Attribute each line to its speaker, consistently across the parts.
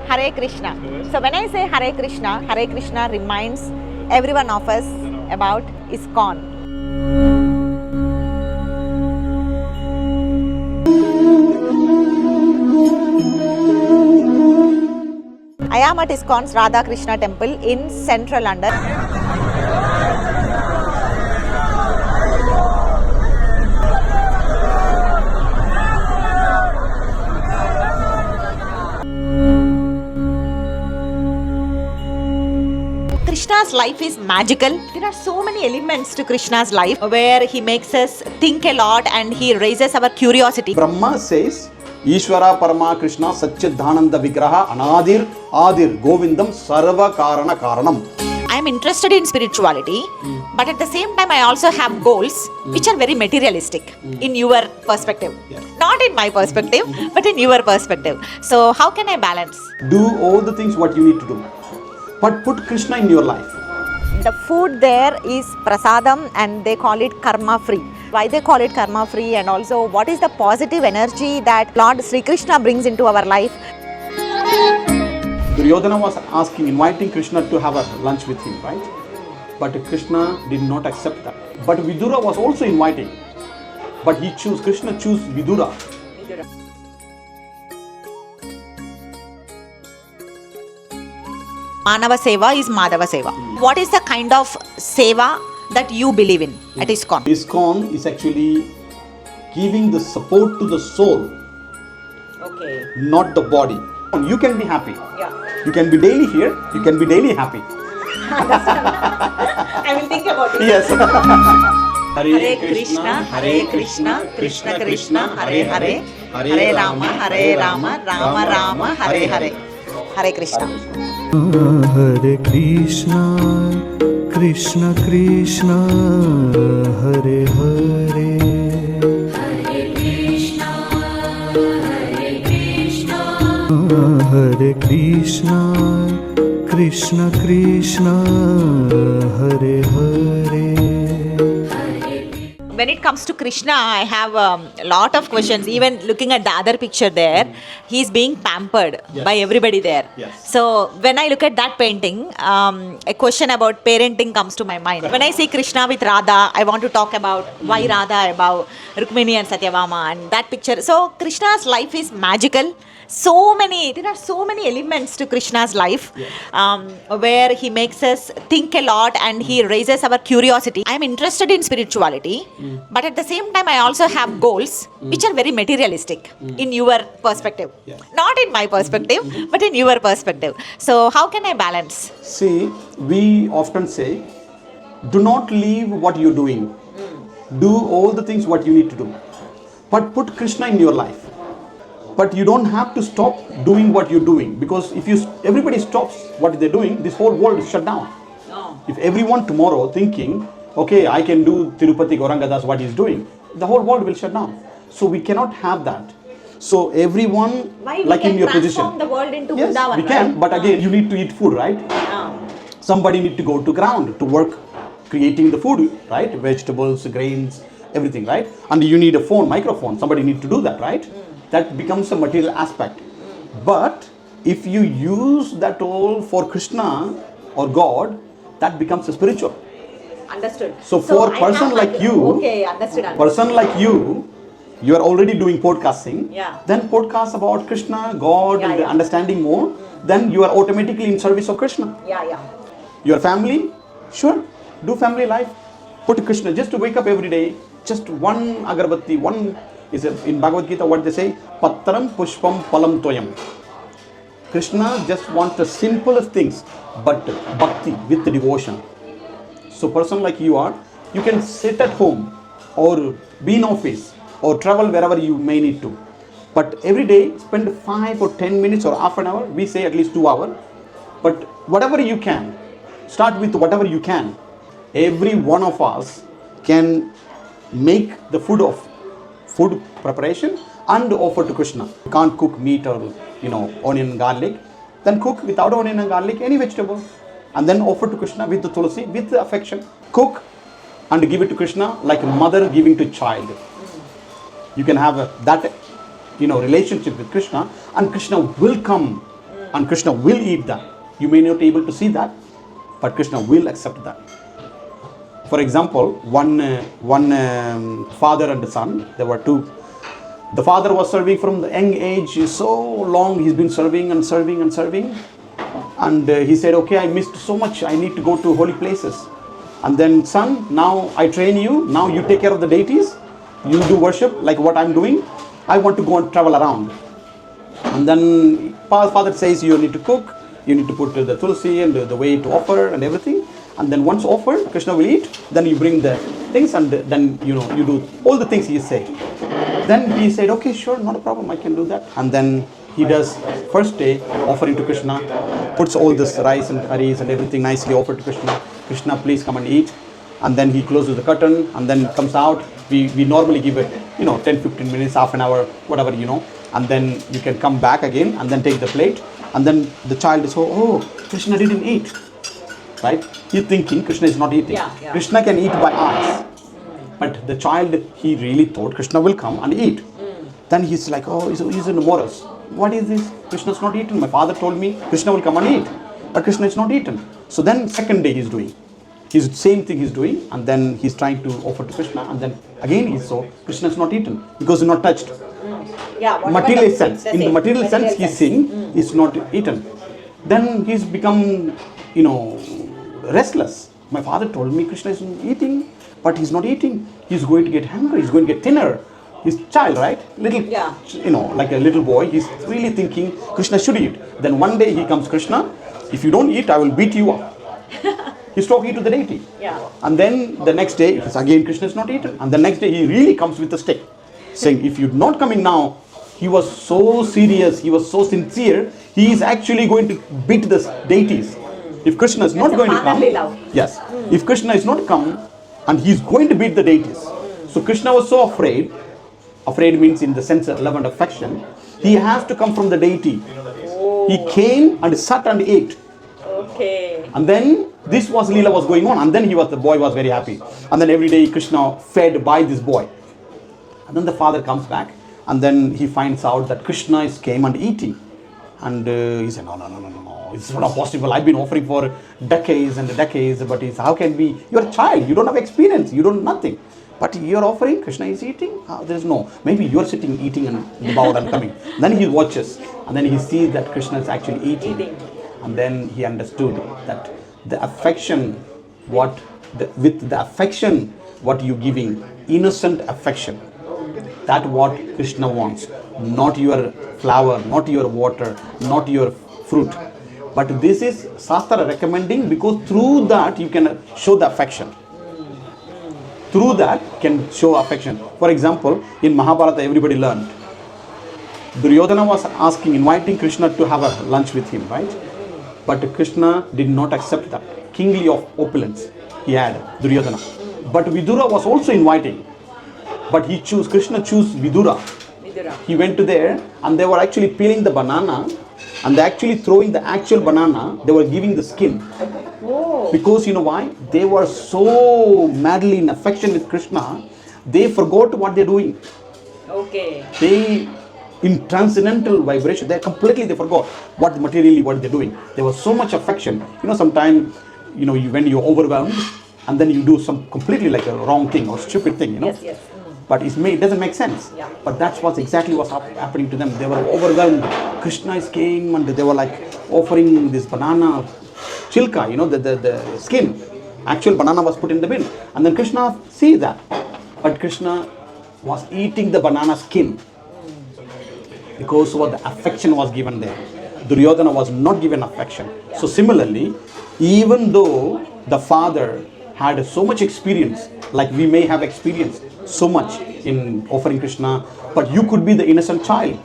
Speaker 1: Hare Krishna. So when I say Hare Krishna reminds every one of us about Iskcon. I am at Iskcon's Radha Krishna Temple in central London. Krishna's life is magical. There are so many elements to Krishna's life where he makes us think a lot and he raises our curiosity.
Speaker 2: Brahma says, Ishvara Parama Krishna Satchidananda Vigraha Anadir Adir Govindam Sarva Karana Karanam.
Speaker 1: I am interested in spirituality, but at the same time I also have goals which are very materialistic in your perspective.
Speaker 2: Yes.
Speaker 1: Not in my perspective, but in your perspective. So how can I balance?
Speaker 2: Do all the things what you need to do, but put Krishna in your life.
Speaker 1: The food there is Prasadam and they call it karma free. Why they call it karma free, and also what is the positive energy that Lord Sri Krishna brings into our life?
Speaker 2: Duryodhana was inviting Krishna to have a lunch with him, right? But Krishna did not accept that. But Vidura was also inviting, but Krishna chose Vidura.
Speaker 1: Manava Seva is Madhava Seva. What is the kind of Seva that you believe in at Iskcon?
Speaker 2: Iskcon is actually giving the support to the soul,
Speaker 1: Okay.
Speaker 2: not the body. You can be happy.
Speaker 1: Yeah.
Speaker 2: You can be daily here, you can be daily happy.
Speaker 1: I will think about it.
Speaker 2: Yes.
Speaker 1: Hare Krishna, Krishna Krishna, Hare Hare, Hare Rama, Rama Rama, Hare Hare. Hare Krishna.
Speaker 3: Hare Krishna, Krishna Krishna, Hare Hare. Hare Krishna, Krishna Krishna, Hare Hare.
Speaker 1: When it comes to Krishna, I have a lot of questions. Even looking at the other picture there, he's being pampered by everybody there.
Speaker 2: Yes.
Speaker 1: So when I look at that painting, a question about parenting comes to my mind. When I see Krishna with Radha, I want to talk about why Radha, about Rukmini and Satyabhama and that picture. So Krishna's life is magical. There are so many elements to Krishna's life where he makes us think a lot and he raises our curiosity. I am interested in spirituality, but at the same time I also have goals which are very materialistic in your perspective. Not in my perspective, but in your perspective. So how can I balance?
Speaker 2: See, we often say, do not leave what you're doing. Do all the things what you need to do, but put Krishna in your life. But you don't have to stop doing what you're doing, because if everybody stops what they're doing, this whole world is shut down.
Speaker 1: No.
Speaker 2: If everyone tomorrow thinking, okay, I can do Tirupati Gauranga Das what he's doing, the whole world will shut down. So we cannot have that. So everyone, like in your position,
Speaker 1: transform the world into
Speaker 2: yes,
Speaker 1: Vrindavan,
Speaker 2: we can.
Speaker 1: right?
Speaker 2: But again, you need to eat food, right? Somebody need to go to ground to work, creating the food, right? Vegetables, grains, everything, right? And you need a microphone. Somebody need to do that, right? That becomes a material aspect. But if you use that all for Krishna or God, that becomes a spiritual.
Speaker 1: Understood.
Speaker 2: So for a person like you,
Speaker 1: okay, understood.
Speaker 2: person like you are already doing podcasting.
Speaker 1: Yeah.
Speaker 2: Then podcast about Krishna, God, and understanding more. Then you are automatically in service of Krishna.
Speaker 1: Yeah.
Speaker 2: Your family, sure, do family life. Put Krishna, just to wake up every day, just one agarbatti, one is in Bhagavad Gita what they say, Patram Pushpam Palam Toyam. Krishna just wants the simplest things, but bhakti with devotion. So person like you are, you can sit at home or be in office or travel wherever you may need to. But every day spend 5 or 10 minutes or half an hour, we say at least 2 hours. But whatever you can, start with whatever you can. Every one of us can make the food preparation and offer to Krishna. You can't cook meat or onion and garlic, then cook without onion and garlic any vegetable, and then offer to Krishna with the tulsi, with the affection. Cook and give it to Krishna like a mother giving to child. You can have that relationship with Krishna, and Krishna will come and Krishna will eat that. You may not be able to see that, but Krishna will accept that. For example, one father and son, there were two. The father was serving from the young age, so long he's been serving and serving and serving. And he said, okay, I missed so much, I need to go to holy places. And then, son, now I train you, now you take care of the deities, you do worship like what I'm doing. I want to go and travel around. And then father says, you need to cook, you need to put the tulsi and the way to offer and everything. And then once offered, Krishna will eat, then you bring the things and then you do all the things he is saying. Then he said, okay, sure, not a problem, I can do that. And then he does first day offering to Krishna, puts all this rice and curries and everything nicely offered to Krishna. Krishna, please come and eat. And then he closes the curtain and then comes out. We normally give it, 10-15 minutes, half an hour, whatever, and then you can come back again and then take the plate. And then the child is, oh, Krishna didn't eat. Right? He's thinking Krishna is not eating.
Speaker 1: Yeah.
Speaker 2: Krishna can eat by eyes. But the child, he really thought Krishna will come and eat. Then he's like, oh, he's in the morals. What is this? Krishna's not eaten. My father told me Krishna will come and eat. But Krishna is not eaten. So then second day he's doing. He's same thing he's doing. And then he's trying to offer to Krishna. And then again he saw Krishna is not eaten. Because he's not touched. Material sense. In the material sense he's seeing, he's not eaten. Then he's become, restless. My father told me Krishna is eating, but he's not eating. He's going to get hungry. He's going to get thinner. He's child, right? Little, like a little boy. He's really thinking Krishna should eat. Then one day he comes, Krishna, if you don't eat, I will beat you up. He's talking to the deity. And then the next day, it's again Krishna is not eaten. And the next day he really comes with a stick, saying, if you're not coming now, he was so serious, he was so sincere, he is actually going to beat the deities. If Krishna is not going to come, yes, if Krishna is not come, and he's going to beat the deities. So Krishna was so afraid. Afraid means in the sense of love and affection. He has to come from the deity. He came and sat and ate.
Speaker 1: Okay.
Speaker 2: And then this was Leela was going on. And then the boy was very happy. And then every day Krishna fed by this boy. And then the father comes back. And then he finds out that Krishna is came and eating. And he said, no, it's not possible. I've been offering for decades and decades. But how can we? You're a child. You don't have experience. You don't nothing. But you're offering, Krishna is eating? There's no. Maybe you're sitting eating and the bowl and coming. Then he watches and then he sees that Krishna is actually eating. And then he understood that the affection, with the affection, what you're giving, innocent affection, that's what Krishna wants. Not your flower, not your water, not your fruit. But this is Shastra recommending because through that you can show the affection. Through that can show affection. For example, in Mahabharata everybody learned. Duryodhana was inviting Krishna to have a lunch with him, right? But Krishna did not accept that. Kingly of opulence he had, Duryodhana. But Vidura was also inviting. But Krishna chose Vidura. He went to there and they were actually peeling the banana and they actually throwing the actual banana, they were giving the skin. Because you know why? They were so madly in affection with Krishna, they forgot what they're doing.
Speaker 1: Okay.
Speaker 2: They, in transcendental vibration, they forgot what they're doing. There was so much affection. Sometimes, when you're overwhelmed and then you do some completely like a wrong thing or stupid thing,
Speaker 1: Yes.
Speaker 2: But it doesn't make sense.
Speaker 1: Yeah.
Speaker 2: But that's exactly what's happening to them. They were overwhelmed. Krishna came and they were like offering this banana chilka, the skin. Actual banana was put in the bin. And then Krishna sees that. But Krishna was eating the banana skin. Because what the affection was given there. Duryodhana was not given affection. So similarly, even though the father had so much experience, like we may have experienced so much in offering Krishna, but you could be the innocent child.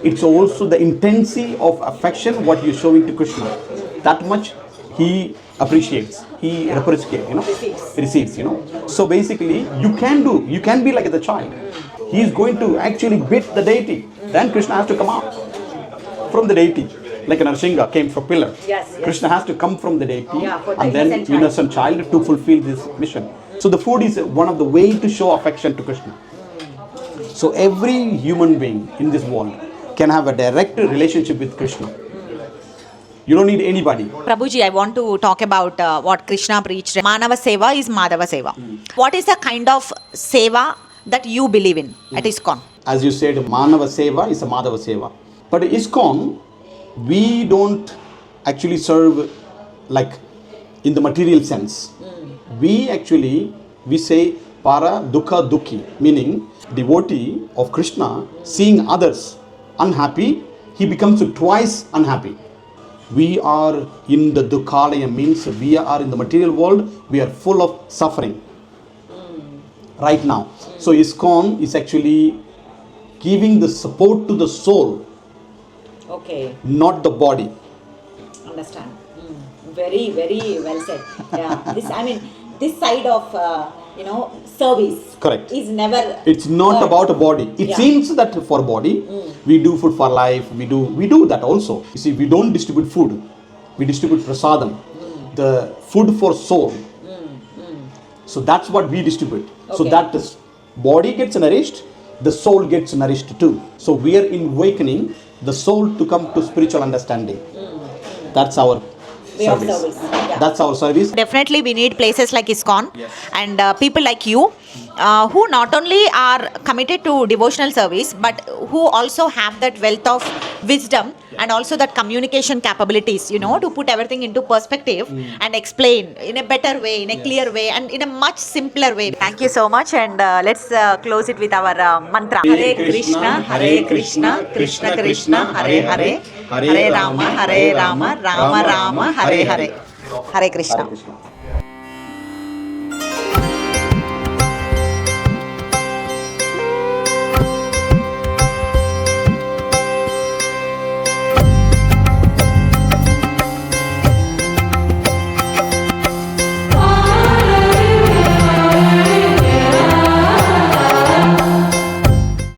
Speaker 2: It's also the intensity of affection what you're showing to Krishna. That much he appreciates, he reciprocates, receives. So basically, you can be like the child. He is going to actually beat the deity. Then Krishna has to come out from the deity. Like an Narsingha came from pillar.
Speaker 1: Yes.
Speaker 2: Krishna has to come from the deity and then
Speaker 1: innocent
Speaker 2: innocent child to fulfill this mission. So the food is one of the ways to show affection to Krishna. So every human being in this world can have a direct relationship with Krishna. You don't need anybody.
Speaker 1: Prabhuji, I want to talk about what Krishna preached. Manava Seva is Madhava Seva. What is the kind of Seva that you believe in at Iskcon?
Speaker 2: As you said, Manava Seva is a Madhava Seva. But Iskcon, we don't actually serve like in the material sense. We say Para Dukha Dukhi, meaning devotee of Krishna seeing others unhappy, he becomes twice unhappy. We are in the Dukhalaya, means we are in the material world, we are full of suffering right now. So Iskcon is actually giving the support to the soul,
Speaker 1: Okay,
Speaker 2: not the body.
Speaker 1: understand. Very, very well said. Yeah, this side of service.
Speaker 2: Correct.
Speaker 1: Is never.
Speaker 2: It's not
Speaker 1: God.
Speaker 2: about a body. It
Speaker 1: Yeah.
Speaker 2: seems that for body, we do food for life. We do that also. You see, we don't distribute food. We distribute prasadam, the food for soul. So that's what we distribute. So
Speaker 1: Okay.
Speaker 2: that is body gets nourished, the soul gets nourished too. So we are awakening the soul to come to spiritual understanding. That's our
Speaker 1: Way of
Speaker 2: service.
Speaker 1: service. Yeah.
Speaker 2: That's our service.
Speaker 1: Definitely, we need places like Iskcon and people like you who not only are committed to devotional service but who also have that wealth of wisdom and also that communication capabilities, to put everything into perspective and explain in a better way, in a clear way, and in a much simpler way. Thank you so much, and let's close it with our mantra. Hare Krishna, Hare Krishna, Krishna Krishna, Hare Hare, Hare Rama, Rama Rama, Hare Hare. Hare Krishna.